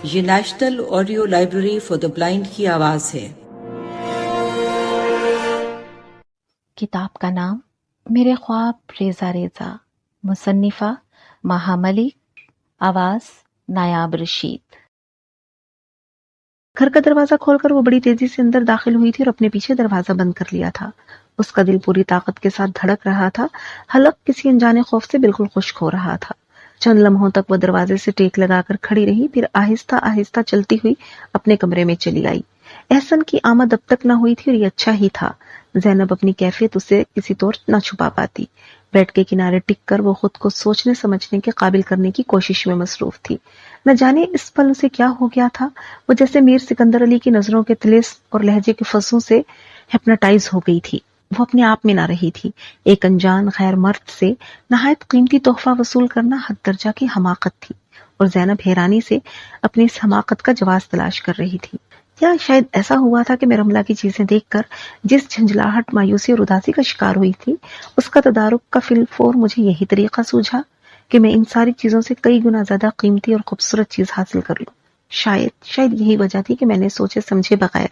یہ national audio library for the blind کی آواز ہے۔ کتاب کا نام میرے خواب ریزہ ریزہ، مصنفہ ماہا ملک، آواز نایاب رشید۔ گھر کا دروازہ کھول کر وہ بڑی تیزی سے اندر داخل ہوئی تھی اور اپنے پیچھے دروازہ بند کر لیا تھا۔ اس کا دل پوری طاقت کے ساتھ دھڑک رہا تھا، حلق کسی انجانے خوف سے بالکل خشک ہو رہا تھا۔ چند لمحوں تک وہ دروازے سے ٹیک لگا کر کھڑی رہی، پھر آہستہ آہستہ چلتی ہوئی اپنے کمرے میں چلی آئی۔ احسن کی آمد اب تک نہ ہوئی تھی اور یہ اچھا ہی تھا۔ زینب اپنی کیفیت اسے کسی طور نہ چھپا پاتی۔ بیڈ کے کنارے ٹک کر وہ خود کو سوچنے سمجھنے کے قابل کرنے کی کوشش میں مصروف تھی۔ نہ جانے اس پل اسے کیا ہو گیا تھا، وہ جیسے میر سکندر علی کی نظروں کے طلسم اور لہجے کے فصوں سے ہپناٹائز ہو گئی تھی۔ وہ اپنے آپ میں نہ رہی تھی۔ ایک انجان غیر مرد سے نہایت قیمتی تحفہ وصول کرنا حد درجہ کی حماقت تھی، اور زینب حیرانی سے اپنی اس حماقت کا جواز تلاش کر رہی تھی۔ یا شاید ایسا ہوا تھا کہ میں رملہ کی چیزیں دیکھ کر جس جھنجھلاہٹ، مایوسی اور اداسی کا شکار ہوئی تھی، اس کا تدارک کا فی الفور مجھے یہی طریقہ سوجھا کہ میں ان ساری چیزوں سے کئی گنا زیادہ قیمتی اور خوبصورت چیز حاصل کر لوں۔ شاید یہی وجہ تھی کہ میں نے سوچے سمجھے بغیر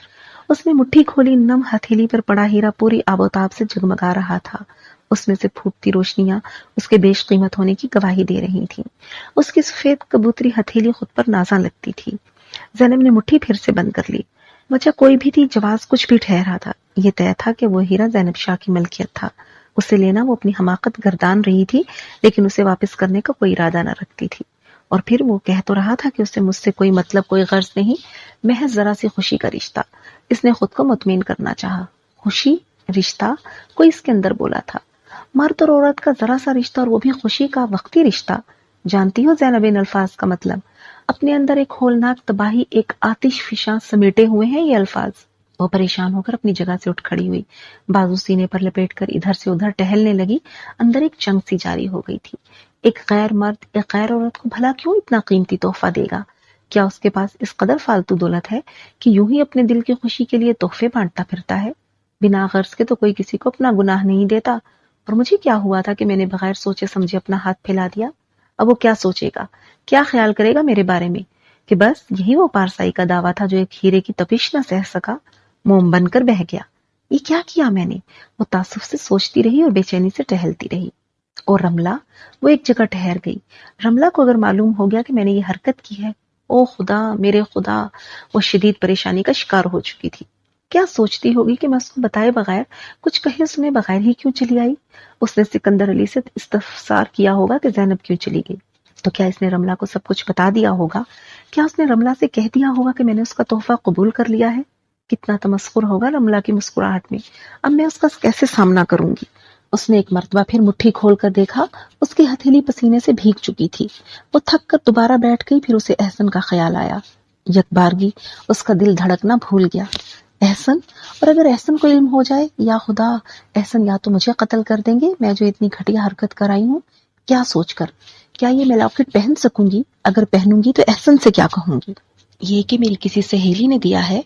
اس نے مٹھی کھولی۔ نم ہتھیلی پر پڑا ہیرا پوری آب و تاب سے جگمگا رہا تھا۔ اس میں سے پھوٹتی روشنیاں اس کے بیش قیمت ہونے کی گواہی دے رہی تھیں۔ اس کی سفید کبوتری ہتھیلی خود پر نازاں لگتی تھی۔ زینب نے مٹھی پھر سے بند کر لی۔ وجہ کوئی بھی تھی، جواز کچھ بھی ٹھہرا تھا۔ یہ طے تھا کہ وہ ہیرا زینب شاہ کی ملکیت تھا۔ اسے لینا وہ اپنی حماقت گردان رہی تھی، لیکن اسے واپس کرنے کا کوئی ارادہ نہ رکھتی تھی۔ اور پھر وہ کہہ تو رہا تھا کہ اسے مجھ سے کوئی مطلب، کوئی غرض نہیں، محض ذرا سی خوشی کا رشتہ۔ اس نے خود کو مطمئن کرنا چاہا۔ خوشی، رشتہ، کوئی اس کے اندر بولا تھا۔ مرد اور عورت کا ذرا سا رشتہ، اور وہ بھی خوشی کا وقتی رشتہ۔ جانتی ہو زینب ان الفاظ کا مطلب؟ اپنے اندر ایک ہولناک تباہی، ایک آتش فشاں سمیٹے ہوئے ہیں یہ الفاظ۔ وہ پریشان ہو کر اپنی جگہ سے اٹھ کھڑی ہوئی، بازو سینے پر لپیٹ کر ادھر سے ادھر ٹہلنے لگی۔ اندر ایک جنگ سی جاری ہو گئی تھی۔ ایک غیر مرد ایک غیر عورت کو بھلا کیوں اتنا قیمتی تحفہ دے گا؟ کیا اس کے پاس اس قدر فالتو دولت ہے کہ یوں ہی اپنے دل کی خوشی کے لیے تحفے بانٹتا پھرتا ہے؟ بنا غرض کے تو کوئی کسی کو اپنا گناہ نہیں دیتا۔ اور مجھے کیا ہوا تھا کہ میں نے بغیر سوچے سمجھے اپنا ہاتھ پھیلا دیا؟ اب وہ کیا سوچے گا، کیا خیال کرے گا میرے بارے میں؟ کہ بس یہی وہ پارسائی کا دعویٰ تھا جو ایک ہیرے کی تپش نہ سہ سکا، موم بن کر بہہ گیا۔ یہ کیا کیا میں نے؟ وہ تعصب سے سوچتی رہی اور بے چینی سے ٹہلتی رہی۔ اور رملہ، وہ ایک جگہ ٹھہر گئی۔ رملہ کو اگر معلوم ہو گیا کہ میں نے یہ حرکت کی ہے، او خدا، میرے خدا، وہ شدید پریشانی کا شکار ہو چکی تھی۔ کیا سوچتی ہوگی کہ میں اس کو بتائے بغیر، کچھ کہے سنے بغیر ہی کیوں چلی آئی؟ اس نے سکندر علی سے استفسار کیا ہوگا کہ زینب کیوں چلی گئی۔ تو کیا اس نے رملہ کو سب کچھ بتا دیا ہوگا؟ کیا اس نے رملہ سے کہہ دیا ہوگا کہ میں نے اس کا تحفہ قبول کر لیا ہے؟ کتنا تمسخر ہوگا رملہ کی مسکراہٹ میں۔ اب میں اس کا کیسے سامنا کروں گی؟ اس نے ایک مرتبہ پھر مٹھی کھول کر دیکھا، اس کی ہتھیلی پسینے سے بھیگ چکی تھی۔ وہ تھک کر دوبارہ بیٹھ گئی۔ پھر اسے احسن کا خیال آیا۔ یک بارگی اس کا دل دھڑکنا بھول گیا۔ احسن، اور اگر احسن کو علم ہو جائے؟ یا خدا، احسن یا تو مجھے قتل کر دیں گے، میں جو اتنی گھٹیا حرکت کرائی ہوں۔ کیا سوچ کر، کیا یہ میں لاکٹ پہن سکوں گی؟ اگر پہنوں گی تو احسن سے کیا کہوں گی؟ یہ کہ میری کسی سہیلی نے دیا ہے،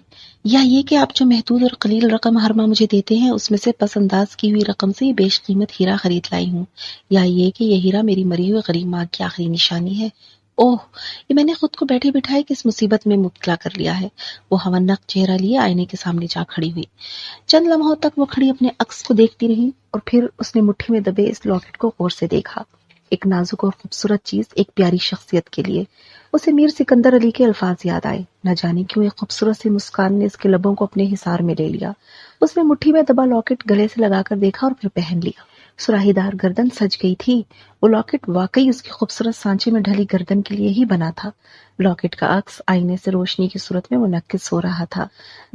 یا یہ کہ آپ جو محدود اور قلیل رقم ہر ماہ مجھے دیتے ہیں، اس میں سے پس انداز کی ہوئی رقم سے یہ بیش قیمت ہیرا خرید لائی ہوں، یا یہ کہ یہ ہیرا میری مری ہوئی غریب ماں کی آخری نشانی ہے۔ اوہ، یہ میں نے خود کو بیٹھے بٹھائے کس مصیبت میں مبتلا کر لیا ہے۔ وہ ہونق چہرہ لیے آئینے کے سامنے جا کھڑی ہوئی۔ چند لمحوں تک وہ کھڑی اپنے عکس کو دیکھتی رہی، اور پھر اس نے مٹھی میں دبے اس لاکٹ کو غور سے دیکھا۔ ایک نازک اور خوبصورت چیز ایک پیاری شخصیت کے لیے۔ اسے میر سکندر علی کے الفاظ یاد آئے۔ نہ جانے کیوں ایک خوبصورت سی مسکان نے اس کے لبوں کو اپنے حصار میں لے لیا۔ اس نے مٹھی میں دبا لاکٹ گلے سے لگا کر دیکھا اور پھر پہن لیا۔ سراہی دار گردن سج گئی تھی۔ وہ لاکٹ واقعی اس کی خوبصورت سانچے میں ڈھلی گردن کے لیے ہی بنا تھا۔ لاکٹ کا عکس آئینے سے روشنی کی صورت میں منعکس ہو رہا تھا۔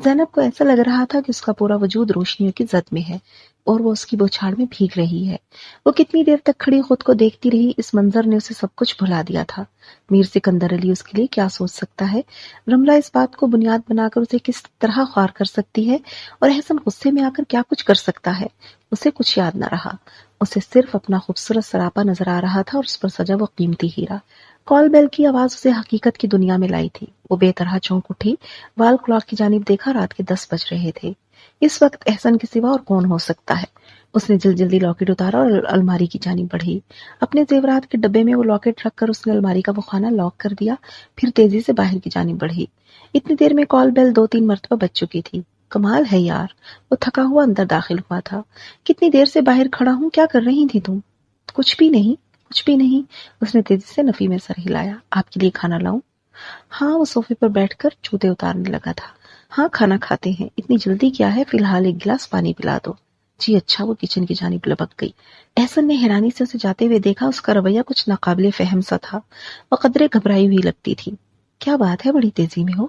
زینب کو ایسا لگ رہا تھا کہ اس کا پورا وجود روشنیوں کی زد میں ہے، اور وہ اس کی بوچھاڑ میں بھیگ رہی ہے۔ وہ کتنی دیر تک کھڑی خود کو دیکھتی رہی۔ اس منظر نے اسے سب کچھ بھلا دیا تھا۔ میر سکندر علی اس کے لیے کیا سوچ سکتا ہے؟ رملہ اس بات کو بنیاد بنا کر اسے کس طرح خوار کر سکتی ہے؟ اور احسن غصے میں آ کر کیا کچھ کر سکتا ہے؟ اسے کچھ یاد نہ رہا۔ اسے صرف اپنا خوبصورت سراپا نظر آ رہا تھا اور اس پر سجا وہ قیمتی ہیرا۔ کال بیل کی آواز اسے حقیقت کی دنیا میں لائی تھی۔ وہ بے طرح چونک اٹھی، وال کلاک کی جانب دیکھا۔ رات کے 10 بج رہے تھے۔ اس وقت احسن کے سوا اور کون ہو سکتا ہے؟ اس نے جلدی لاکٹ اتارا اور الماری کی جانب بڑھی. اپنے زیورات کے ڈبے میں وہ لاکٹ رکھ کر اس نے الماری کا وہ خانہ لاک کر دیا. پھر تیزی سے باہر کی جانب بڑھی. اتنی دیر میں کال بیل 2-3 مرتبہ بج چکی تھی. کمال ہے یار. وہ تھکا ہوا اندر داخل ہوا تھا. کتنی دیر سے باہر کھڑا ہوں، کیا کر رہی تھی تم؟ کچھ بھی نہیں، کچھ بھی نہیں. اس نے تیزی سے نفی میں سر ہلایا. آپ کے لیے کھانا لاؤں؟ ہاں. وہ صوفے پر بیٹھ کر جوتے اتارنے لگا تھا. ہاں کھانا کھاتے ہیں، اتنی جلدی کیا ہے؟ فی الحال ایک گلاس پانی پلا دو. جی اچھا. وہ کچن کی جانب لپک گئی. احسن نے حیرانی سے اسے جاتے ہوئے دیکھا. اس کا رویہ کچھ ناقابل فہم سا تھا. وہ قدرے گھبرائی ہوئی لگتی تھی. کیا بات ہے، بڑی تیزی میں ہو؟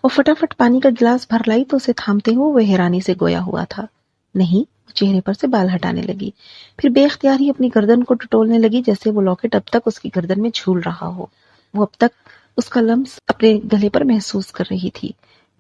وہ فٹافٹ پانی کا گلاس بھر لائی تو اسے تھامتے ہوئے وہ حیرانی سے گویا ہوا تھا. نہیں. چہرے پر سے بال ہٹانے لگی. پھر بے اختیار ہی اپنی گردن کو ٹٹولنے لگی جیسے وہ لاکٹ اب تک اس کی گردن میں جھول رہا ہو. وہ اب تک اس کا لمس اپنے گلے پر محسوس کر رہی تھی.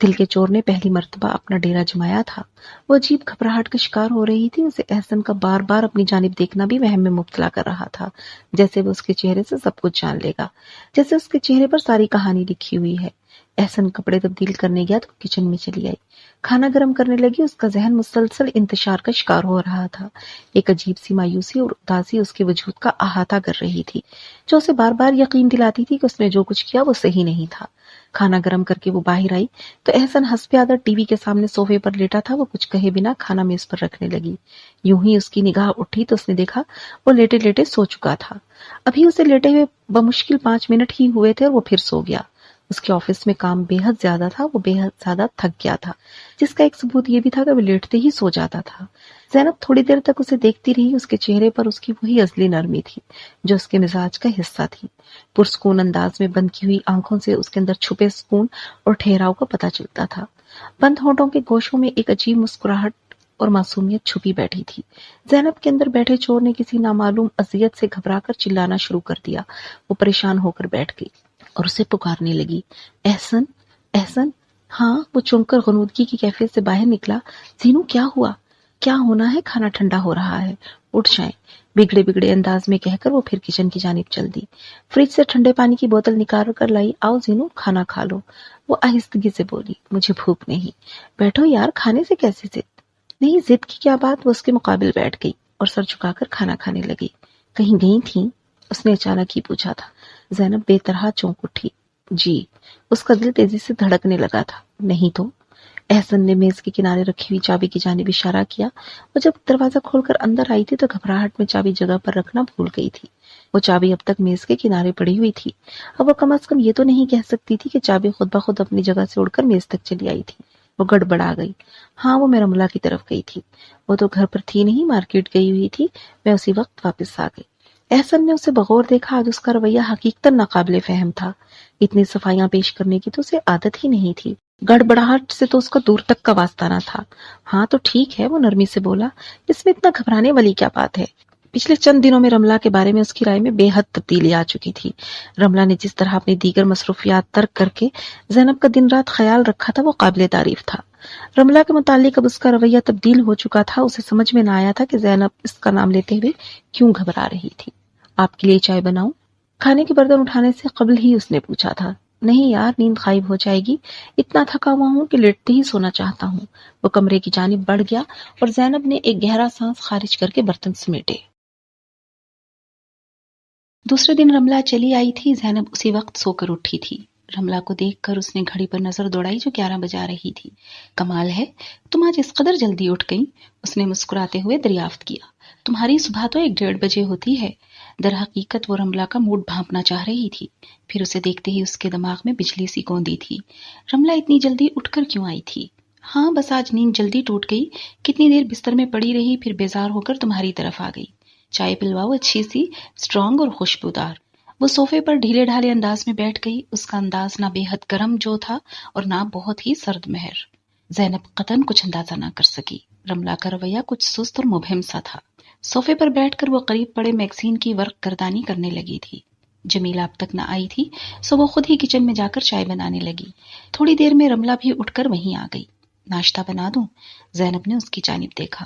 دل کے چور نے پہلی مرتبہ اپنا ڈیرا جمایا تھا. وہ عجیب گھبراہٹ کا شکار ہو رہی تھی. اسے احسن کا بار بار اپنی جانب دیکھنا بھی وہم میں مبتلا کر رہا تھا. جیسے وہ اس کے چہرے سے سب کچھ جان لے گا، جیسے اس کے چہرے پر ساری کہانی لکھی ہوئی ہے. احسن کپڑے تبدیل کرنے گیا تو کچن میں چلی آئی. کھانا گرم کرنے لگی. اس کا ذہن مسلسل انتشار کا شکار ہو رہا تھا. ایک عجیب سی مایوسی اور اداسی اس کے وجود کا احاطہ کر رہی تھی، جو اسے بار بار یقین دلاتی تھی کہ اس نے جو کچھ کیا وہ صحیح نہیں تھا. کھانا گرم کر کے وہ باہر آئی تو احسن حسب عادت ٹی وی کے سامنے صوفے پر لیٹا تھا. وہ کچھ کہے بنا کھانا میز پر رکھنے لگی. یوں ہی اس کی نگاہ اٹھی تو اس نے دیکھا وہ لیٹے لیٹے سو چکا تھا. ابھی اسے لیٹے ہوئے بمشکل 5 منٹ ہی ہوئے تھے اور وہ پھر سو گیا. اس کے آفس میں کام بے حد زیادہ تھا. وہ بے حد زیادہ تھک گیا تھا، جس کا ایک ثبوت یہ بھی تھا کہ وہ لیٹتے ہی سو جاتا تھا. زینب تھوڑی دیر تک اسے دیکھتی رہی. اس کے چہرے پر اس کی وہی ازلی نرمی تھی جو اس کے مزاج کا حصہ تھی. پرسکون انداز میں بند کی ہوئی آنکھوں سے اس کے اندر چھپے سکون اور ٹھہراؤ کا پتہ چلتا تھا. بند ہونٹوں کے گوشوں میں ایک عجیب مسکراہٹ اور معصومیت چھپی بیٹھی تھی. زینب کے اندر بیٹھے چور نے کسی نامعلوم اذیت سے گھبرا کر چلانا شروع کر دیا. وہ پریشان ہو کر بیٹھ گئی اور اسے پکارنے لگی. احسن، احسن. ہاں. وہ چونک کر غنودگی کی کیفیت سے باہر نکلا. زینو کیا ہوا؟ کیا ہونا ہے؟ کھانا ٹھنڈا ہو رہا ہے، اٹھ جائیں. بگڑے انداز میں کہہ کر وہ پھر کچن کی جانب چل دی. فریج سے ٹھنڈے پانی کی بوتل نکال کر لائی. آؤ زینو کھانا کھا لو. وہ آہستگی سے بولی. مجھے بھوک نہیں. بیٹھو یار، کھانے سے کیسے ضد؟ نہیں ضد کی کیا بات. وہ اس کے مقابل بیٹھ گئی اور سر جھکا کر کھانا کھانے لگی. کہیں گئی تھیں؟ اس نے اچانک ہی پوچھا تھا. زینب بے طرح چونک اٹھی. جی. اس کا دل تیزی سے دھڑکنے لگا تھا. نہیں تو؟ احسن نے میز کے کنارے رکھی ہوئی چابی کی جانب اشارہ کیا. وہ جب دروازہ کھول کر اندر آئی تھی تو گھبراہٹ میں چابی جگہ پر رکھنا بھول گئی تھی. وہ چابی اب تک میز کے کنارے پڑی ہوئی تھی. اب وہ کم از کم یہ تو نہیں کہہ سکتی تھی کہ چابی خود بخود اپنی جگہ سے اڑ کر میز تک چلی آئی تھی. وہ گڑبڑا گئی. ہاں وہ میرا ملا کی طرف گئی تھی. وہ تو گھر پر تھی نہیں، مارکیٹ گئی ہوئی تھی. میں اسی وقت واپس آ گئی. احسن نے اسے بغور دیکھا. آج اس کا رویہ حقیقتاً ناقابل فہم تھا. اتنی صفائیاں پیش کرنے کی تو اسے عادت ہی نہیں تھی. گڑبڑاہٹ سے تو اس کا دور تک کا واسطہ نہ تھا. ہاں تو ٹھیک ہے، وہ نرمی سے بولا. اس میں اتنا گھبرانے والی کیا بات ہے؟ پچھلے چند دنوں میں رملہ کے بارے میں اس کی رائے میں بے حد تبدیلی آ چکی تھی. رملہ نے جس طرح اپنی دیگر مصروفیات ترک کر کے زینب کا دن رات خیال رکھا تھا وہ قابل تعریف تھا. رملہ کے متعلق اب اس کا رویہ تبدیل ہو چکا تھا. اسے سمجھ میں نہ آیا تھا کہ زینب اس کا نام لیتے ہوئے کیوں گھبرا رہی تھی. آپ کے لیے چائے بناؤں؟ کھانے کے برتن اٹھانے سے قبل ہی اس نے پوچھا تھا. نہیں یار، نیند غائب ہو جائے گی. اتنا تھکا ہوا ہوں کہ لیٹتے ہی سونا چاہتا ہوں. وہ کمرے کی جانب بڑھ گیا اور زینب نے ایک گہرا سانس خارج کر کے برتن سمیٹے. دوسرے دن رملہ چلی آئی تھی. زینب اسی وقت سو کر اٹھی تھی. رملہ کو دیکھ کر اس نے گھڑی پر نظر دوڑائی جو 11 بجا رہی تھی. کمال ہے، تم آج اس قدر جلدی اٹھ گئی؟ اس نے مسکراتے ہوئے دریافت کیا. تمہاری صبح تو 1-1:30 بجے ہوتی ہے. در حقیقت وہ رملہ کا موڈ بھانپنا چاہ رہی تھی. پھر اسے دیکھتے ہی اس کے دماغ میں بجلی سی گوندی تھی. رملہ اتنی جلدی اٹھ کر کیوں آئی تھی؟ ہاں بس آج نیند جلدی ٹوٹ گئی. کتنی دیر بستر میں پڑی رہی، پھر بیزار ہو کر تمہاری طرف آ گئی. چائے پلواؤ، اچھی سی، اسٹرانگ اور خوشبودار. وہ صوفے پر ڈھیلے ڈھالے انداز میں بیٹھ گئی. اس کا انداز نہ بے حد گرم جو تھا اور نہ بہت ہی سرد مہر. زینب قطعاً کچھ اندازہ نہ کر سکی. رملہ کا رویہ کچھ سست اور مبہم سا تھا. صوفے پر بیٹھ کر وہ قریب پڑے میگزین کی ورق گردانی کرنے لگی تھی. جمیلہ اب تک نہ آئی تھی سو وہ خود ہی کچن میں جا کر چائے بنانے لگی. تھوڑی دیر میں رملہ بھی اٹھ کر وہیں آ گئی. ناشتہ بنا دوں؟ زینب نے اس کی جانب دیکھا.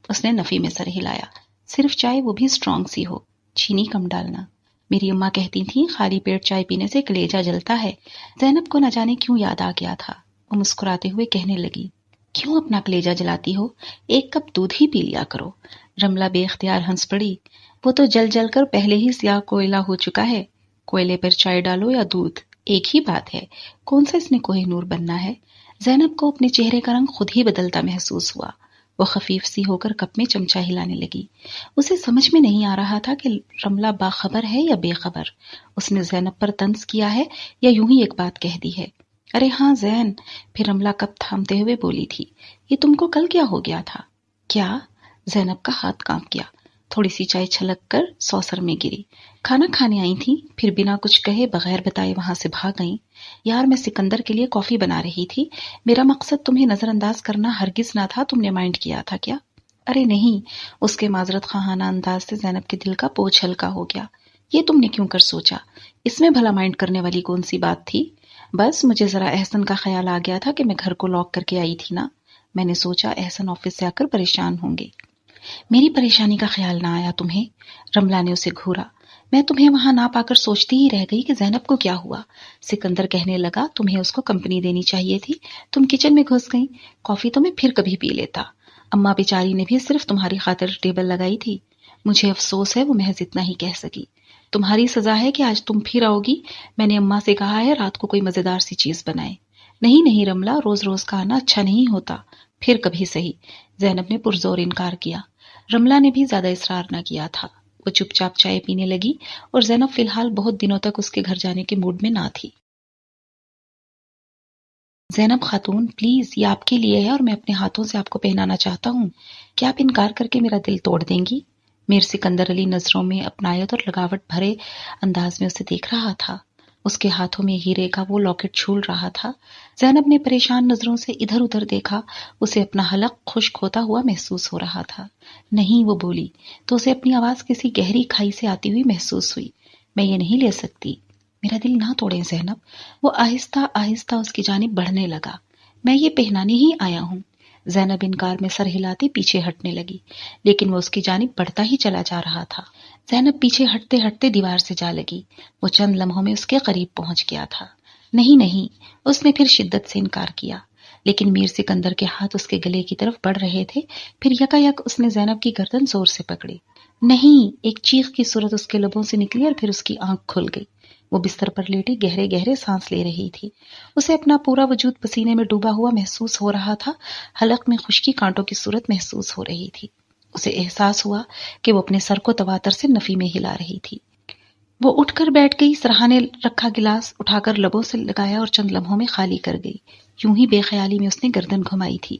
اس نے نفی میں سر ہلایا. صرف چائے، وہ بھی اسٹرانگ سی ہو، چینی کم ڈالنا. میری اماں کہتی تھیں خالی پیٹ چائے پینے سے کلیجہ جلتا ہے. زینب کو نہ جانے کیوں یاد آ گیا تھا. وہ مسکراتے ہوئے کہنے لگی. کیوں اپنا کلیجہ جلاتی ہو؟ ایک کپ دودھ ہی پی لیا کرو۔ رملہ بے اختیار ہنس پڑی۔ وہ تو جل جل کر پہلے ہی سیاہ کوئلہ ہو چکا ہے، کوئلے پر چائے ڈالو یا دودھ، ایک ہی بات ہے، کون سا اس نے کوہ نور بننا ہے؟ زینب کو اپنے چہرے کا رنگ خود ہی بدلتا محسوس ہوا۔ وہ خفیف سی ہو کر کپ میں چمچہ ہلانے لگی۔ اسے سمجھ میں نہیں آ رہا تھا کہ رملہ باخبر ہے یا بے خبر، اس نے زینب پر طنز کیا ہے یا یوں ہی ایک بات کہہ دی ہے۔ ارے ہاں زین، پھر رملہ کپ تھامتے ہوئے بولی تھی، یہ تم کو کل کیا ہو گیا تھا؟ کیا؟ زینب کا ہاتھ کانپ گیا۔ تھوڑی سی چائے چھلک کر سوسر میں گری۔ کھانا کھانے آئی تھی، پھر بنا کچھ کہے بغیر بتائے وہاں سے بھاگ گئیں۔ یار میں سکندر کے لیے کافی بنا رہی تھی، میرا مقصد تمہیں نظر انداز کرنا ہرگز نہ تھا، تم نے مائنڈ کیا تھا کیا؟ ارے نہیں، اس کے معذرت خواہانہ انداز سے زینب کے دل کا بوجھ ہلکا ہو گیا۔ یہ تم نے کیوں کر سوچا؟ اس میں بھلا مائنڈ کرنے والی کون سی بات تھی؟ بس مجھے ذرا احسن کا خیال آ گیا تھا کہ میں گھر کو لاک کر کے آئی تھی نا، میں نے سوچا احسن آفس سے آ کر پریشان ہوں گے۔ میری پریشانی کا خیال نہ آیا تمہیں؟ رملہ نے اسے گھورا۔ میں تمہیں وہاں نہ پا کر سوچتی ہی رہ گئی کہ زینب کو کیا ہوا۔ سکندر کہنے لگا تمہیں اس کو کمپنی دینی چاہیے تھی، تم کچن میں گھس گئی، کافی تو میں پھر کبھی پی لیتا، اماں بیچاری نے بھی صرف تمہاری خاطر ٹیبل لگائی تھی، مجھے افسوس ہے وہ محض اتنا ہی کہہ سکی۔ تمہاری سزا ہے کہ آج تم پھر آؤ گی، میں نے اماں سے کہا ہے رات کو کوئی مزیدار سی چیز بنائے۔ نہیں نہیں رملہ، روز روز کا آنا اچھا نہیں ہوتا، پھر کبھی صحیح، زینب نے پرزور انکار کیا۔ رملہ نے بھی زیادہ اصرار نہ کیا تھا، وہ چپ چاپ چائے پینے لگی اور زینب فی الحال بہت دنوں تک اس کے گھر جانے کے موڈ میں نہ تھی۔ زینب خاتون پلیز، یہ آپ کے لیے ہے اور میں اپنے ہاتھوں سے آپ کو پہنانا چاہتا ہوں، کیا آپ انکار کر کے میرا دل توڑ دیں گی؟ میر سکندر علی نظروں میں اپنایت اور لگاوٹ بھرے انداز میں اسے دیکھ رہا تھا، اس کے ہاتھوں میں ہیرے کا وہ لاکٹ چھول رہا تھا۔ زینب نے پریشان نظروں سے ادھر ادھر دیکھا، اسے اپنا حلق خشک ہوتا ہوا محسوس ہو رہا تھا۔ نہیں، وہ بولی تو اسے اپنی آواز کسی گہری کھائی سے آتی ہوئی محسوس ہوئی۔ میں یہ نہیں لے سکتی، میرا دل نہ توڑیں زینب۔ وہ آہستہ آہستہ اس کی جانب بڑھنے لگا۔ میں یہ پہنانے ہی آیا ہوں۔ زینب انکار میں سر ہلاتی پیچھے ہٹنے لگی، لیکن وہ اس کی جانب بڑھتا ہی چلا جا رہا تھا۔ زینب پیچھے ہٹتے ہٹتے دیوار سے جا لگی، وہ چند لمحوں میں اس کے قریب پہنچ گیا تھا۔ نہیں نہیں، اس نے پھر شدت سے انکار کیا، لیکن میر سکندر کے ہاتھ اس کے گلے کی طرف بڑھ رہے تھے۔ پھر یکا یک اس نے زینب کی گردن زور سے پکڑی۔ نہیں، ایک چیخ کی صورت اس کے لبوں سے نکلی اور پھر اس کی آنکھ کھل گئی۔ وہ بستر پر لیٹی گہرے گہرے سانس لے رہی تھی، اسے اپنا پورا وجود پسینے میں ڈوبا ہوا محسوس ہو رہا تھا، حلق میں خشکی کانٹوں کی صورت محسوس ہو رہی تھی۔ اسے احساس ہوا کہ وہ اپنے سر کو تواتر سے نفی میں ہلا رہی تھی۔ وہ اٹھ کر بیٹھ گئی، سرہانے رکھا گلاس اٹھا کر لبوں سے لگایا اور چند لمحوں میں خالی کر گئی۔ یوں ہی بے خیالی میں اس نے گردن گھمائی تھی۔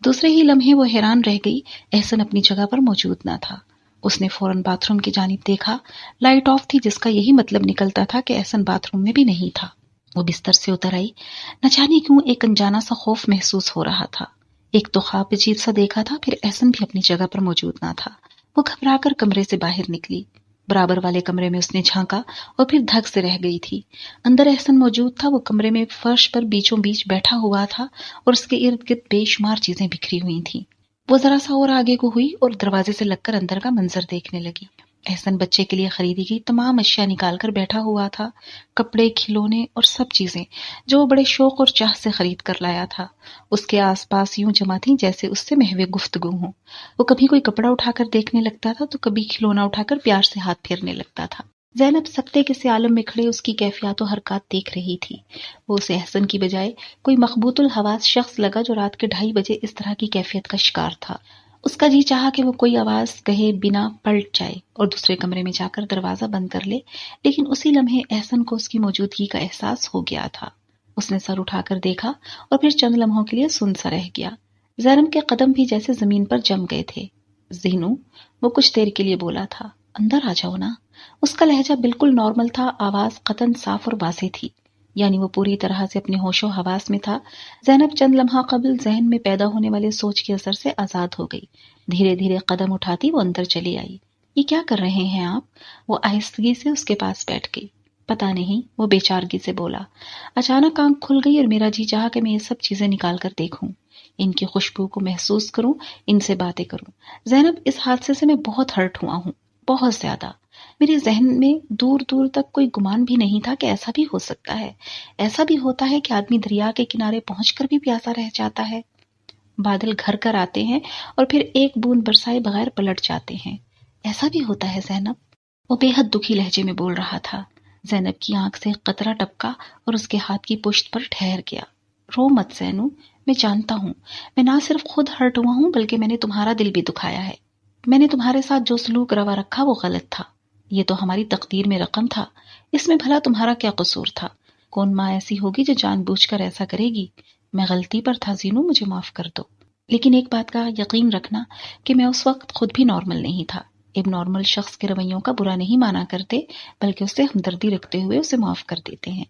دوسرے ہی لمحے وہ حیران رہ گئی، احسن اپنی جگہ پر موجود نہ تھا۔ اس نے فوراً باتھ روم کی جانب دیکھا، لائٹ آف تھی، جس کا یہی مطلب نکلتا تھا کہ احسن باتھ روم میں بھی نہیں تھا۔ وہ بستر سے اتر آئی، نہ جانے کیوں ایک انجانا سا خوف محسوس ہو رہا تھا۔ ایک تو خواب عجیب سا دیکھا تھا، پھر احسن بھی اپنی جگہ پر موجود نہ تھا۔ وہ گھبرا کر کمرے سے باہر نکلی، برابر والے کمرے میں اس نے جھانکا اور پھر دھک سے رہ گئی تھی۔ اندر احسن موجود تھا، وہ کمرے میں فرش پر بیچوں بیچ بیٹھا ہوا تھا اور اس کے ارد گرد بے شمار چیزیں بکھری ہوئی تھیں۔ وہ ذرا سا اور آگے کو ہوئی اور دروازے سے لگ کر اندر کا منظر دیکھنے لگی۔ احسن بچے کے لیے خریدی گئی تمام اشیاء نکال کر بیٹھا ہوا تھا، کپڑے، کھلونے اور سب چیزیں جو وہ بڑے شوق اور چاہ سے خرید کر لایا تھا، اس کے آس پاس یوں جمع تھیں جیسے اس سے محو گفتگو ہوں۔ وہ کبھی کوئی کپڑا اٹھا کر دیکھنے لگتا تھا تو کبھی کھلونا اٹھا کر پیار سے ہاتھ پھیرنے لگتا تھا۔ زینب سکتے کسی عالم میں کھڑے اس کی کیفیات و حرکات دیکھ رہی تھی۔ وہ اسے احسن کی بجائے کوئی مخبوط الحواس شخص لگا جو رات کے 2:30 بجے اس طرح کی کیفیت کا شکار تھا۔ اس کا جی چاہا کہ وہ کوئی آواز کہے بنا پلٹ جائے اور دوسرے کمرے میں جا کر دروازہ بند کر لے، لیکن اسی لمحے احسن کو اس کی موجودگی کا احساس ہو گیا تھا۔ اس نے سر اٹھا کر دیکھا اور پھر چند لمحوں کے لیے سن سا رہ گیا۔ زینب کے قدم بھی جیسے زمین پر جم گئے تھے۔ زینو، وہ کچھ دیر کے لیے بولا تھا، اندر آ جاؤ نا۔ اس کا لہجہ بالکل نارمل تھا، آواز قطعاً صاف اور واضح تھی، یعنی وہ پوری طرح سے اپنے ہوش و حواس میں تھا۔ زینب چند لمحہ قبل ذہن میں پیدا ہونے والے سوچ کے اثر سے آزاد ہو گئی۔ دھیرے دھیرے قدم اٹھاتی وہ اندر چلی آئی۔ یہ کیا کر رہے ہیں آپ؟ وہ آہستگی سے اس کے پاس بیٹھ گئی۔ پتہ نہیں، وہ بے چارگی سے بولا۔ اچانک آنکھ کھل گئی اور میرا جی چاہا کہ میں یہ سب چیزیں نکال کر دیکھوں، ان کی خوشبو کو محسوس کروں، ان سے باتیں کروں۔ زینب، اس حادثے سے میں بہت ہرٹ ہوا ہوں، بہت زیادہ۔ میرے ذہن میں دور دور تک کوئی گمان بھی نہیں تھا کہ ایسا بھی ہو سکتا ہے، ایسا بھی ہوتا ہے کہ آدمی دریا کے کنارے پہنچ کر بھی پیاسا رہ جاتا ہے۔ بادل گھر کر آتے ہیں اور پھر ایک بوند برسائے بغیر پلٹ جاتے ہیں۔ ایسا بھی ہوتا ہے زینب؟ وہ بے حد دکھی لہجے میں بول رہا تھا۔ زینب کی آنکھ سے قطرہ ٹپکا اور اس کے ہاتھ کی پشت پر ٹھہر گیا۔ رو مت زینو، میں جانتا ہوں میں نہ صرف خود ہرٹ ہوا ہوں بلکہ میں نے تمہارا دل بھی دکھایا ہے۔ میں نے تمہارے ساتھ جو سلوک روا رکھا وہ غلط تھا، یہ تو ہماری تقدیر میں رقم تھا، اس میں بھلا تمہارا کیا قصور تھا؟ کون ماں ایسی ہوگی جو جان بوجھ کر ایسا کرے گی؟ میں غلطی پر تھا زینو، مجھے معاف کر دو۔ لیکن ایک بات کا یقین رکھنا کہ میں اس وقت خود بھی نارمل نہیں تھا۔ ایک نارمل شخص کے رویوں کا برا نہیں مانا کرتے بلکہ اسے ہمدردی رکھتے ہوئے اسے معاف کر دیتے ہیں۔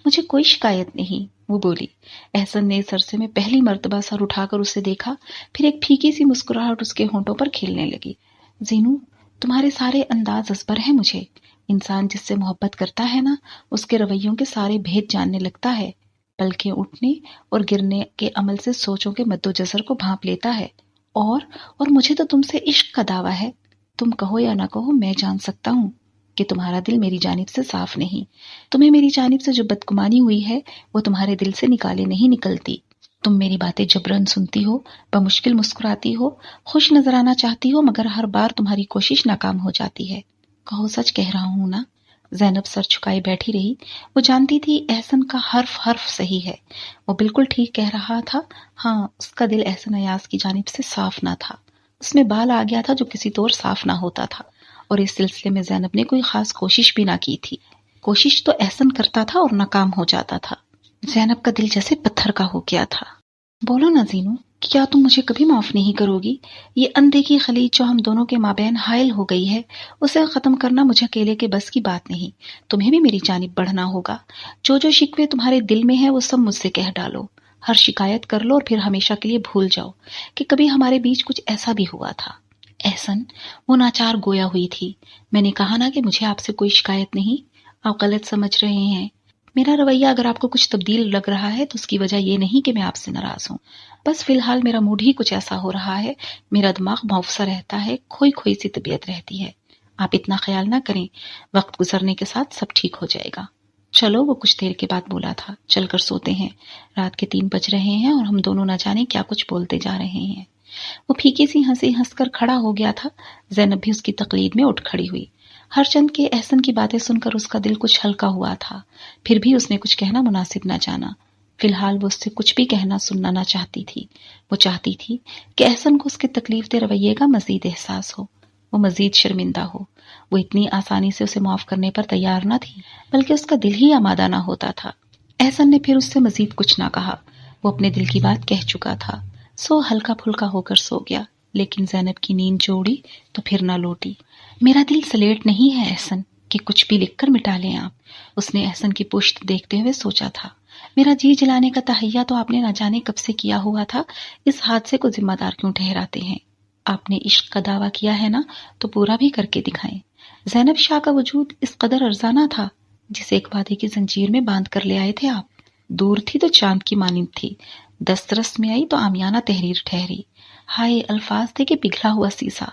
مجھے کوئی شکایت نہیں، وہ بولی۔ احسن نے اس عرصے میں پہلی مرتبہ سر اٹھا کر اسے دیکھا، پھر ایک پھیکی سی مسکراہٹ اس کے ہونٹوں پر کھیلنے لگی۔ زینو، تمہارے سارے انداز ازبر ہیں مجھے۔ انسان جس سے محبت کرتا ہے نا، اس کے رویوں کے سارے بھید جاننے لگتا ہے، پلکیں اٹھنے اور گرنے کے عمل سے سوچوں کے مد و جزر کو بھانپ لیتا ہے۔ اور مجھے تو تم سے عشق کا دعویٰ ہے۔ تم کہو یا نہ کہو، میں جان سکتا ہوں کہ تمہارا دل میری جانب سے صاف نہیں۔ تمہیں میری جانب سے جو بدگمانی ہوئی ہے وہ تمہارے دل سے نکالے نہیں نکلتی۔ تم میری باتیں جبرن سنتی ہو، بمشکل مسکراتی ہو، خوش نظر آنا چاہتی ہو، مگر ہر بار تمہاری کوشش ناکام ہو جاتی ہے۔ کہو سچ کہہ رہا ہوں نا؟ زینب سر چھکائے بیٹھی رہی۔ وہ جانتی تھی احسن کا حرف حرف صحیح ہے، وہ بالکل ٹھیک کہہ رہا تھا۔ ہاں، اس کا دل احسن ایاز کی جانب سے صاف نہ تھا، اس میں بال آ گیا تھا جو کسی طور صاف نہ ہوتا تھا، اور اس سلسلے میں زینب نے کوئی خاص کوشش بھی نہ کی تھی۔ کوشش تو احسن کرتا تھا اور ناکام ہو جاتا تھا۔ زینب کا دل جیسے پتھر کا ہو گیا تھا۔ بولو نا زینو، کیا تم مجھے کبھی معاف نہیں کرو گی؟ یہ اندیکھی خلیج جو ہم دونوں کے مابین حائل ہو گئی ہے، اسے ختم کرنا مجھے اکیلے کے بس کی بات نہیں، تمہیں بھی میری جانب بڑھنا ہوگا۔ جو شکوے تمہارے دل میں ہیں وہ سب مجھ سے کہہ ڈالو، ہر شکایت کر لو اور پھر ہمیشہ کے لیے بھول جاؤ کہ کبھی ہمارے بیچ کچھ ایسا بھی ہوا تھا۔ احسن، وہ ناچار گویا ہوئی تھی۔ میں نے کہا نا کہ مجھے آپ سے کوئی شکایت نہیں، آپ غلط سمجھ رہے ہیں۔ میرا رویہ اگر آپ کو کچھ تبدیل لگ رہا ہے تو اس کی وجہ یہ نہیں کہ میں آپ سے ناراض ہوں، بس فی الحال میرا موڈ ہی کچھ ایسا ہو رہا ہے، میرا دماغ معوسا رہتا ہے، کھوئی کھوئی سی طبیعت رہتی ہے۔ آپ اتنا خیال نہ کریں، وقت گزرنے کے ساتھ سب ٹھیک ہو جائے گا۔ چلو، وہ کچھ دیر کے بعد بولا تھا، چل کر سوتے ہیں، رات کے 3 بج رہے ہیں اور ہم دونوں نہ جانے کیا کچھ بولتے جا رہے ہیں۔ وہ پھیکی سی ہنسی ہنس کر کھڑا ہو گیا تھا۔ زینب بھی اس کی تقلید میں اٹھ کھڑی ہوئی۔ ہر چند کے احسن کی باتیں سن کر اس کا دل کچھ ہلکا ہوا تھا، پھر بھی اس نے کچھ کہنا مناسب نہ جانا۔ فی الحال وہ اس سے کچھ بھی کہنا سننا نہ چاہتی تھی۔ وہ چاہتی تھی کہ احسن کو اس کے تکلیف دہ رویے کا مزید احساس ہو، وہ مزید شرمندہ ہو۔ وہ اتنی آسانی سے اسے معاف کرنے پر تیار نہ تھی، بلکہ اس کا دل ہی آمادہ نہ ہوتا تھا۔ احسن نے پھر اس سے مزید کچھ نہ کہا، وہ اپنے دل کی بات کہہ چکا تھا، سو ہلکا پھلکا ہو کر سو گیا۔ لیکن زینب کی نیند جو اڑی تو پھر نہ لوٹی۔ میرا دل سلیٹ نہیں ہے احسن کہ کچھ بھی لکھ کر مٹا لیں آپ، اس نے احسن کی پشت دیکھتے ہوئے سوچا تھا۔ میرا جی جلانے کا تہیہ تو آپ نے نہ جانے کب سے کیا ہوا تھا، اس حادثے کو ذمہ دار کیوں ٹھہراتے ہیں؟ آپ نے عشق کا دعویٰ کیا ہے نا، تو پورا بھی کر کے دکھائیں۔ زینب شاہ کا وجود اس قدر ارزانہ تھا جسے ایک وعدے کی زنجیر میں باندھ کر لے آئے تھے آپ۔ دور تھی تو چاند کی مانند تھی، دسترس میں آئی تو عامیانہ تحریر ٹھہری۔ ہائے، الفاظ تھے کہ پگھلا ہوا سیسا۔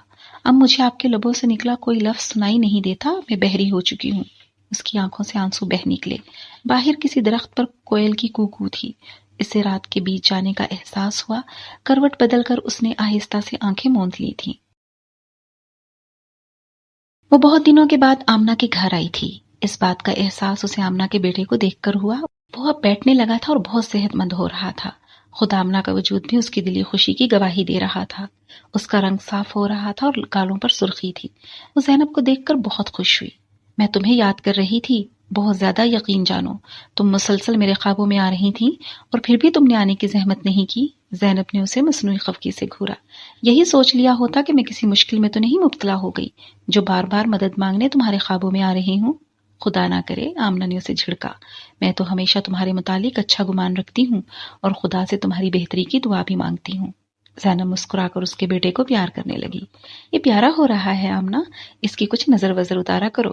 اب مجھے آپ کے لبوں سے نکلا کوئی لفظ سنائی نہیں دیتا، میں بحری ہو چکی ہوں۔ اس کی آنکھوں سے آنسو بہہ نکلے۔ باہر کسی درخت پر کوئل کی کوکو تھی، اسے رات کے بیچ جانے کا احساس ہوا۔ کروٹ بدل کر اس نے آہستہ سے آنکھیں موند لی تھیں۔ وہ بہت دنوں کے بعد آمنہ کے گھر آئی تھی۔ اس بات کا احساس اسے آمنہ کے بیٹے کو دیکھ کر ہوا۔ وہ اب بیٹھنے لگا تھا اور بہت صحت مند ہو رہا تھا۔ خود آمنہ کا وجود بھی اس کی دلی خوشی کی گواہی دے رہا تھا۔ اس کا رنگ صاف ہو رہا تھا اور گالوں پر سرخی تھی۔ وہ زینب کو دیکھ کر بہت خوش ہوئی۔ میں تمہیں یاد کر رہی تھی، بہت زیادہ یقین جانو، تم مسلسل میرے خوابوں میں آ رہی تھیں اور پھر بھی تم نے آنے کی زحمت نہیں کی۔ زینب نے اسے مصنوعی خفگی سے گھورا۔ یہی سوچ لیا ہوتا کہ میں کسی مشکل میں تو نہیں مبتلا ہو گئی جو بار بار مدد مانگنے تمہارے خوابوں میں آ رہی ہوں۔ خدا نہ کرے، آمنہ نے اسے جھڑکا۔ میں تو ہمیشہ تمہارے متعلق اچھا گمان رکھتی ہوں اور خدا سے تمہاری بہتری کی دعا بھی مانگتی ہوں۔ زینب مسکرا کر اس کے بیٹے کو پیار کرنے لگی۔ یہ پیارا ہو رہا ہے آمنہ، اس کی کچھ نظر وزر اتارا کرو۔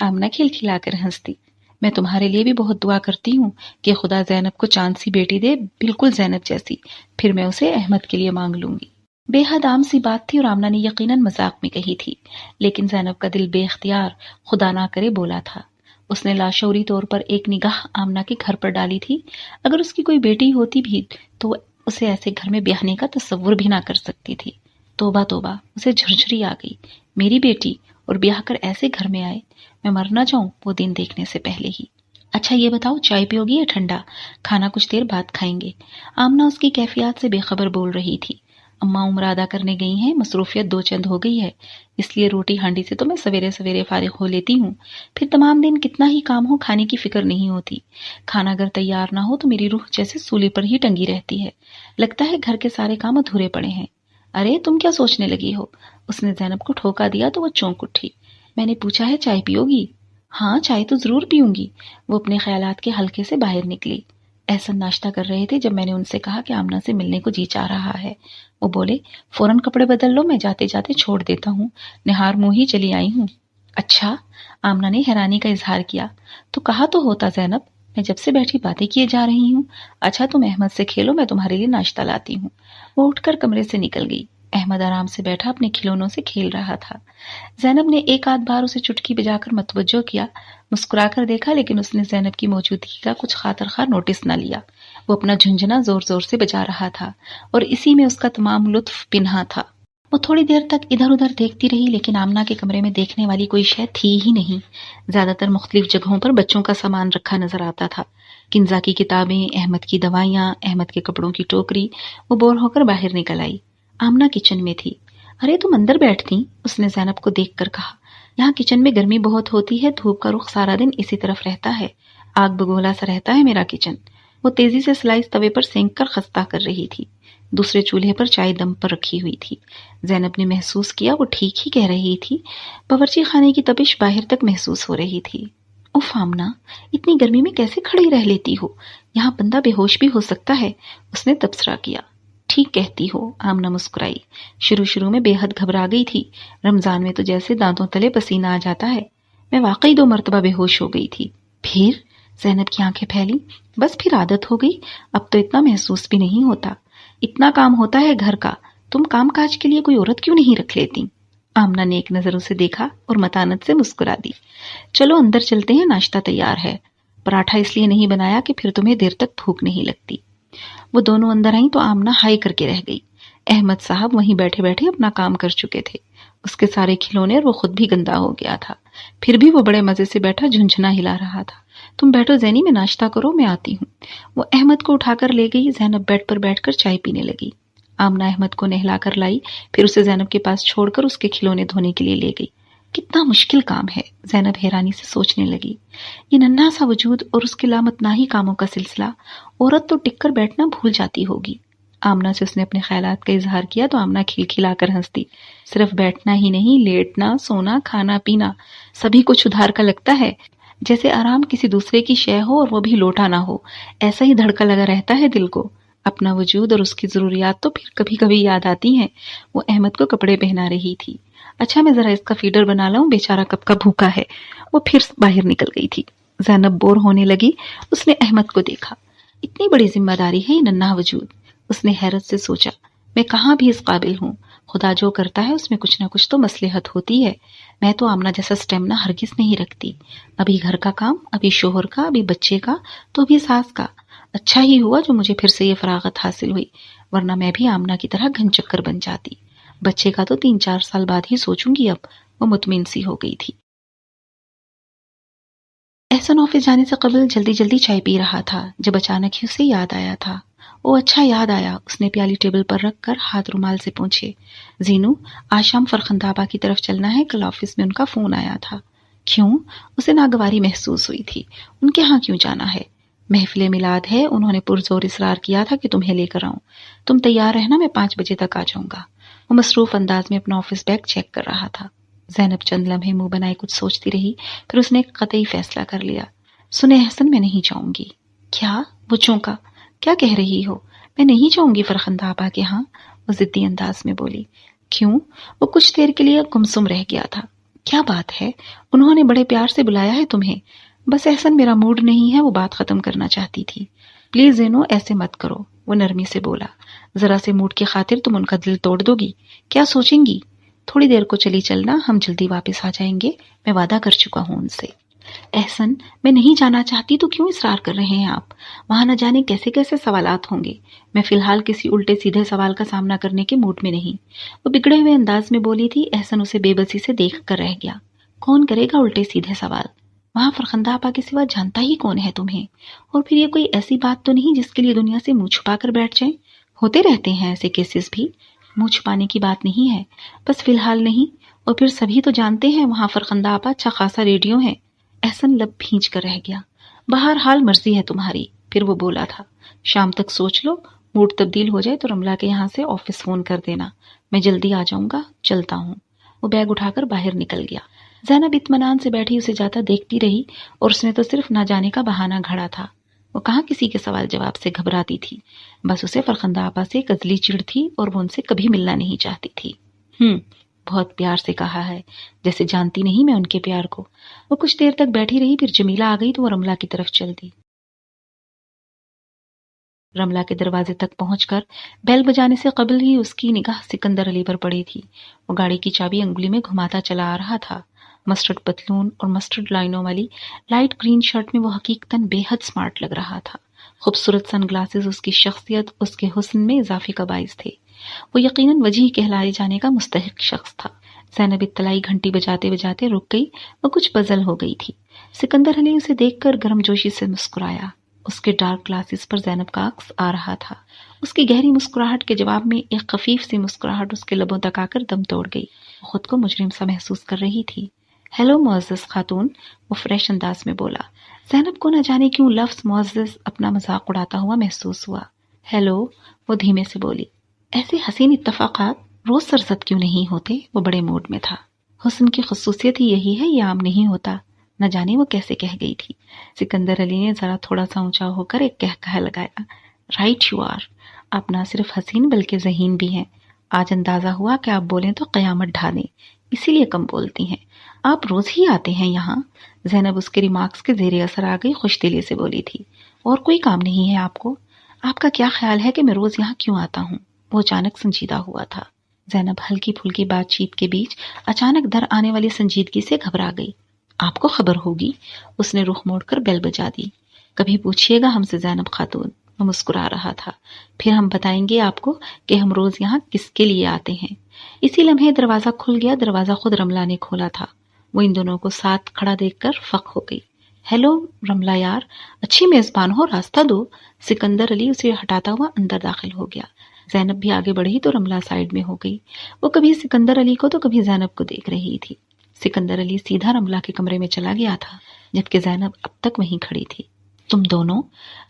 آمنہ کھلکھلا کر ہنستی۔ میں تمہارے لیے بھی بہت دعا کرتی ہوں کہ خدا زینب کو چاند سی بیٹی دے، بالکل زینب جیسی، پھر میں اسے احمد کے لیے مانگ لوں گی۔ بے حد عام سی بات تھی اور آمنہ نے یقیناً مذاق میں کہی تھی، لیکن زینب کا دل بے اختیار خدا نہ کرے بولا تھا۔ اس نے لاشعوری طور پر ایک نگاہ آمنہ کے گھر پر ڈالی تھی۔ اگر اس کی کوئی بیٹی ہوتی بھی تو اسے ایسے گھر میں بیاہنے کا تصور بھی نہ کر سکتی تھی۔ توبہ توبہ، اسے جھرجھری آ گئی۔ میری بیٹی، اور بیاہ کر ایسے گھر میں آئے، میں مر نہ جاؤں وہ دن دیکھنے سے پہلے ہی۔ اچھا یہ بتاؤ، چائے پیو گی یا ٹھنڈا؟ کھانا کچھ دیر بعد کھائیں گے۔ آمنہ اس کی کیفیات سے بے خبر بول رہی تھی۔ اماں عمر ادا کرنے گئی ہیں، مصروفیت دو چند ہو گئی ہے، اس لیے روٹی ہانڈی سے تو میں سویرے سویرے فارغ ہو لیتی ہوں، پھر تمام دن کتنا ہی کام ہو کھانے کی فکر نہیں ہوتی۔ کھانا اگر تیار نہ ہو تو میری روح جیسے سولی پر ہی ٹنگی رہتی ہے، لگتا ہے گھر کے سارے کام ادھورے پڑے ہیں۔ ارے تم کیا سوچنے لگی ہو؟ اس نے زینب کو ٹھوکا دیا تو وہ چونک اٹھی۔ میں نے پوچھا ہے چائے پیو گی؟ ہاں چائے تو ضرور پیوں گی۔ وہ اپنے خیالات کے حلقے سے باہر نکلی۔ احسن ناشتہ کر رہے تھے جب میں نے ان سے کہا کہ آمنہ سے ملنے کو جی چاہ رہا ہے۔ وہ بولے فوراً کپڑے بدل لو، میں جاتے جاتے چھوڑ دیتا ہوں، نہار منہ ہی چلی آئی ہوں۔ اچھا، آمنہ نے حیرانی کا اظہار کیا۔ تو کہا تو ہوتا زینب، میں جب سے بیٹھی باتیں کیے جا رہی ہوں۔ اچھا تم احمد سے کھیلو، میں تمہارے لیے ناشتہ لاتی ہوں۔ وہ اٹھ کر کمرے سے نکل گئی۔ احمد آرام سے بیٹھا اپنے کھلونوں سے کھیل رہا تھا۔ زینب نے ایک آدھ بار اسے چٹکی بجا کر متوجہ کیا، مسکرا کر دیکھا، لیکن اس نے زینب کی موجودگی کا کچھ خاطر خواہ نوٹس نہ لیا۔ وہ اپنا جھنجھنا زور زور سے بجا رہا تھا اور اسی میں اس کا تمام لطف پنہا تھا۔ وہ تھوڑی دیر تک ادھر ادھر دیکھتی رہی، لیکن آمنہ کے کمرے میں دیکھنے والی کوئی شے تھی ہی نہیں۔ زیادہ تر مختلف جگہوں پر بچوں کا سامان رکھا نظر آتا تھا، کنزا کی کتابیں، احمد کی دوائیاں، احمد کے کپڑوں کی ٹوکری۔ وہ بور ہو کر باہر نکل آئی۔ آمنہ کچن میں تھی۔ ارے تم اندر بیٹھتی؟ اس نے زینب کو دیکھ کر کہا۔ یہاں کچن میں گرمی بہت ہوتی ہے، دھوپ کا رخ سارا دن اسی طرف رہتا ہے، آگ بگولا سا رہتا ہے میرا کچن۔ وہ تیزی سے سلائس توے پر سینک کر خستہ کر رہی تھی۔ دوسرے چولہے پر چائے دم پر رکھی ہوئی تھی۔ زینب نے محسوس کیا وہ ٹھیک ہی کہہ رہی تھی۔ باورچی خانے کی تپش باہر تک محسوس ہو رہی تھی۔ اف آمنہ، اتنی گرمی میں کیسے کھڑی رہ لیتی ہو؟ یہاں بندہ بے ہوش بھی ہو سکتا ہے، اس نے تبصرہ کیا۔ ٹھیک کہتی ہو، آمنہ مسکرائی۔ شروع میں بے حد گھبرا گئی تھی، رمضان میں تو جیسے دانتوں تلے پسینہ آ جاتا ہے۔ میں واقعی 2 مرتبہ بے ہوش ہو گئی تھی۔ پھر؟ زینب کی آنکھیں پھیلی۔ بس پھر عادت ہو گئی، اب تو اتنا محسوس بھی نہیں ہوتا۔ اتنا کام ہوتا ہے گھر کا، تم کام کاج کے لیے کوئی عورت کیوں نہیں رکھ لیتی؟ آمنہ نے ایک نظر اسے دیکھا اور متانت سے مسکرا دی۔ چلو اندر چلتے ہیں، ناشتہ تیار ہے۔ پراٹھا اس لیے نہیں بنایا کہ پھر تمہیں دیر تک بھوک نہیں لگتی۔ وہ دونوں اندر آئیں تو آمنہ ہائی کر کے رہ گئی۔ احمد صاحب وہیں بیٹھے بیٹھے اپنا کام کر چکے تھے، اس کے سارے کھلونے اور وہ خود بھی گندا ہو گیا تھا، پھر بھی وہ بڑے مزے سے بیٹھا جھنجھنا ہلا رہا تھا۔ تم بیٹھو زینی، میں ناشتہ کرو، میں آتی ہوں۔ وہ احمد کو اٹھا کر لے گئی۔ زینب بیڈ پر بیٹھ کر چائے پینے لگی۔ آمنہ احمد کو نہلا کر لائی، پھر اسے زینب کے پاس چھوڑ کر اس کے کھلونے دھونے کے لیے لے گئی۔ کتنا مشکل کام ہے، زینب حیرانی سے سوچنے لگی۔ یہ ننھا سا وجود اور اس کے لامتناہی کاموں کا سلسلہ، عورت تو ٹک کر بیٹھنا بھول جاتی ہوگی۔ آمنہ سے اس نے اپنے خیالات کا اظہار کیا تو آمنہ کھلکھلا کر ہنستی۔ صرف بیٹھنا ہی نہیں، لیٹنا، سونا، کھانا پینا، سبھی کچھ ادھار کا لگتا ہے، جیسے آرام کسی دوسرے کی شے ہو اور وہ بھی لوٹا نہ ہو۔ ایسا ہی دھڑکا لگا رہتا ہے دل کو۔ اپنا وجود اور اس کی ضروریات تو پھر کبھی کبھی یاد آتی ہیں۔ وہ احمد کو کپڑے پہنا رہی تھی۔ اچھا میں ذرا اس کا فیڈر بنا لاؤں، بیچارہ کب کا بھوکا ہے۔ وہ پھر باہر نکل گئی تھی۔ زینب بور ہونے لگی۔ اس نے احمد کو دیکھا۔ اتنی بڑی ذمہ داری ہے یہ ننھا وجود، اس نے حیرت سے سوچا۔ میں کہاں بھی اس قابل ہوں، خدا جو کرتا ہے اس میں کچھ نہ کچھ تو مصلحت ہوتی ہے۔ میں تو آمنہ جیسا سٹیمنا ہرگز نہیں رکھتی، ابھی گھر کا کام، ابھی شوہر کا، ابھی بچے کا، تو ابھی ساس کا۔ اچھا ہی ہوا جو مجھے پھر سے یہ فراغت حاصل ہوئی، ورنہ میں بھی آمنہ کی طرح گھن چکر بن جاتی۔ بچے کا تو 3-4 سال بعد ہی سوچوں گی اب۔ وہ مطمئن سی ہو گئی تھی۔ احسن آفس جانے سے قبل جلدی جلدی چائے پی رہا تھا جب اچانک ہی اسے یاد آیا تھا۔ اچھا یاد آیا۔ اس نے پیالی ٹیبل پر رکھ کر ہاتھ رومال سے پونچھے۔ زینو، آج شام فرخندہ آبا کی طرف چلنا ہے، کل آفس میں ان کا فون آیا تھا۔ کیوں؟ اسے ناگواری محسوس ہوئی تھی۔ ان کے ہاں کیوں جانا ہے؟ محفل میلاد ہے، انہوں نے پرزور اصرار کیا تھا کہ تمہیں لے کر آؤں۔ تم تیار رہنا، میں 5 بجے تک آ جاؤں گا۔ وہ مصروف انداز میں اپنا آفس بیگ چیک کر رہا تھا۔ زینب چند لمحے منہ بنائے کچھ سوچتی رہی، پھر اس نے ایک قطعی فیصلہ کر لیا۔ سنے احسن، میں نہیں جاؤں گی۔ کیا؟ وہ چونکا۔ کیا کہہ رہی ہو؟ میں نہیں جاؤں گی فرخندہ آبا کے ہاں، وہ ضدی انداز میں بولی۔ کیوں؟ وہ کچھ دیر کے لیے گمسم رہ گیا تھا۔ کیا بات ہے؟ انہوں نے بڑے پیار سے بلایا ہے تمہیں؟ بس احسن میرا موڈ نہیں ہے، وہ بات ختم کرنا چاہتی تھی۔ پلیز زینو ایسے مت کرو، وہ نرمی سے بولا۔ ذرا سے موڈ کی خاطر تم ان کا دل توڑ دو گی، کیا سوچیں گی؟ تھوڑی دیر کو چلی چلنا، ہم جلدی واپس آ جائیں گے، میں وعدہ کر چکا ہوں ان سے۔ احسن، میں نہیں جانا چاہتی تو کیوں اصرار کر رہے ہیں آپ؟ وہاں نہ جانے کیسے کیسے سوالات ہوں گے۔ میں فی الحال کسی الٹے سیدھے سوال کا سامنا کرنے کے موڈ میں نہیں۔ وہ بگڑے ہوئے انداز میں بولی تھی۔ احسن اسے بے بسی سے دیکھ کر رہ گیا۔ کون کرے گا الٹے سیدھے سوال؟ وہاں فرخندہ آپا کے سوا جانتا ہی کون ہے تمہیں؟ اور پھر یہ کوئی ایسی بات تو نہیں جس کے لیے دنیا سے منہ چھپا کر بیٹھ جائیں؟ ہوتے رہتے ہیں ایسے کیسز بھی، منہ چھپانے کی بات نہیں ہے، بس فی الحال نہیں۔ اور پھر سبھی تو جانتے ہیں وہاں فرخندہ آپا اچھا خاصا ریڈیو ہے۔ احسن لب بھینچ کر رہ گیا۔ بہرحال مرضی ہے تمہاری۔ پھر وہ بولا تھا، شام تک سوچ لو، موڈ تبدیل ہو جائے تو رملہ کے یہاں سے آفس فون کر دینا، میں جلدی آ جاؤں گا، چلتا ہوں۔ وہ بیگ اٹھا کر باہر نکل گیا۔ زینب اطمینان سے بیٹھی اسے جاتا دیکھتی رہی، اور اس نے تو صرف نہ جانے کا بہانہ گھڑا تھا۔ وہ کہاں کسی کے سوال جواب سے گھبراتی تھی، بس اسے فرخندہ آپا سے ایک ازلی چڑ تھی اور وہ ان سے کبھی ملنا نہیں چاہتی تھی۔ بہت پیار سے کہا ہے، جیسے جانتی نہیں میں ان کے پیار کو۔ وہ کچھ دیر تک بیٹھی رہی، پھر جمیلہ آ گئی تو وہ رملہ کی طرف چل دی۔ رملہ کے دروازے تک پہنچ کر بیل بجانے سے قبل ہی اس کی نگاہ سکندر علی پر پڑی تھی۔ وہ گاڑی کی چابی انگلی میں گھماتا چلا آ رہا تھا۔ مسٹرڈ پتلون اور مسٹرڈ لائنوں والی لائٹ گرین شرٹ میں وہ حقیقتاً بے حد سمارٹ لگ رہا تھا۔ خوبصورت سن گلاسز اس کی شخصیت، اس کے حسن میں اضافے کا باعث تھے۔ وہ یقیناً وجیح کہلائے جانے کا مستحق شخص تھا۔ زینب اطلاعی گھنٹی بجاتے بجاتے رک گئی، وہ کچھ پزل ہو گئی تھی۔ سکندر علی اسے دیکھ کر گرم جوشی سے مسکرایا۔ اس کے ڈارک گلاسز پر زینب کا عکس آ رہا تھا۔ اس کی گہری مسکراہٹ کے جواب میں ایک خفیف سی مسکراہٹ اس کے لبوں تک آ کر دم توڑ گئی۔ وہ خود کو مجرم سا محسوس کر رہی تھی۔ ہیلو معزز خاتون، وہ فریش انداز میں بولا۔ زینب کو نہ جانے کیوں لفظ معزز اپنا مذاق اڑاتا ہوا محسوس ہوا۔ ہیلو، وہ دھیمے سے بولی۔ ایسے حسین اتفاقات روز سرزد کیوں نہیں ہوتے؟ وہ بڑے موڈ میں تھا۔ حسن کی خصوصیت ہی یہی ہے، یہ عام نہیں ہوتا۔ نہ جانے وہ کیسے کہہ گئی تھی۔ سکندر علی نے ذرا تھوڑا سا اونچا ہو کر ایک کہا لگایا، رائٹ یو آر، آپ نہ صرف حسین بلکہ ذہین بھی ہیں۔ آج اندازہ ہوا کہ آپ بولیں تو قیامت ڈھا دیں، اسی لیے کم بولتی ہیں۔ آپ روز ہی آتے ہیں یہاں؟ زینب اس کے ریمارکس کے زیر اثر آ گئی، خوش دلی سے بولی تھی، اور کوئی کام نہیں ہے آپ کو؟ آپ کا کیا خیال ہے کہ میں روز یہاں کیوں آتا ہوں؟ وہ اچانک سنجیدہ ہوا تھا۔ زینب ہلکی پھلکی بات چیت کے بیچ اچانک در آنے والی سنجیدگی سے گھبرا گئی۔ آپ کو خبر ہوگی؟ اس نے رخ موڑ کر بیل بجا دی۔ کبھی پوچھیے گا ہم سے زینب خاتون، وہ مسکرا رہا تھا، پھر ہم بتائیں گے آپ کو کہ ہم روز یہاں کس کے لیے آتے ہیں۔ اسی لمحے دروازہ کھل گیا۔ دروازہ خود رملہ نے کھولا تھا۔ وہ ان دونوں کو ساتھ کھڑا دیکھ کر فق ہو گئی۔ ہیلو رملہ یار، اچھی میزبان ہو، راستہ دو۔ سکندر علی اسے ہٹاتا ہوا اندر داخل ہو گیا۔ زینب بھی آگے بڑھی تو رملہ سائڈ میں ہو گئی۔ وہ کبھی سکندر علی کو تو کبھی زینب کو دیکھ رہی تھی۔ سکندر علی سیدھا رملہ کے کمرے میں چلا گیا تھا، جبکہ زینب اب تک وہیں کھڑی تھی۔ تم دونوں؟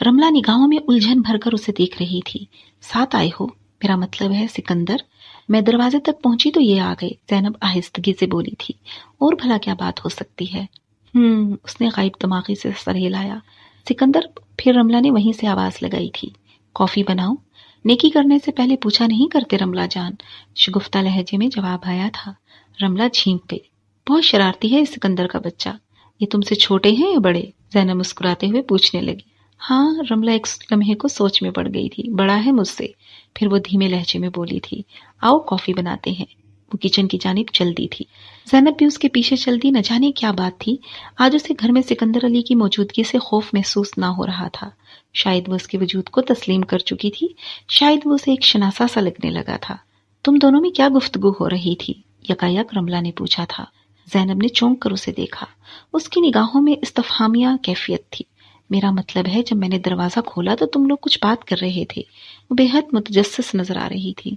رملہ نگاہوں میں الجھن بھر کر اسے دیکھ رہی تھی۔ ساتھ آئے ہو؟ میرا مطلب ہے سکندر۔ میں دروازے تک پہنچی تو یہ آ گئے، زینب آہستگی سے بولی تھی۔ اور بھلا کیا بات ہو سکتی ہے؟ اس نے غائب دماغی سے سر ہلایا۔ سکندر، پھر رملہ نے وہیں سے آواز لگائی تھی، کافی بناؤں؟ نیکی کرنے سے پہلے پوچھا نہیں کرتے رملہ جان، شگفتہ لہجے میں جواب آیا تھا۔ رملہ جھینک گئی۔ بہت شرارتی ہے سکندر کا بچہ۔ یہ تم سے چھوٹے ہیں یا بڑے؟ زینب مسکراتے ہوئے پوچھنے لگی۔ ہاں، رملہ ایک لمحے کو سوچ میں پڑ گئی تھی، بڑا ہے مجھ سے۔ پھر وہ دھیمے لہجے میں بولی تھی، آؤ کافی بناتے ہیں۔ وہ کچن کی جانب چل دی تھی۔ زینب بھی اس کے پیچھے چل دی۔ نہ جانے کیا بات تھی، آج اسے گھر میں سکندر علی کی موجودگی سے خوف محسوس نہ ہو رہا تھا۔ شاید وہ اس کے وجود کو تسلیم کر چکی تھی، شاید وہ اسے ایک شناسا سا لگنے لگا تھا۔ تم دونوں میں کیا گفتگو ہو رہی تھی؟ یکایک رملہ نے پوچھا تھا۔ زینب نے چونک کر اسے دیکھا۔ اس کی نگاہوں میں استفہامیہ کیفیت تھی۔ میرا مطلب ہے جب میں نے دروازہ کھولا تو تم لوگ کچھ بات کر رہے تھے۔ وہ بے حد متجسس نظر آ رہی تھی۔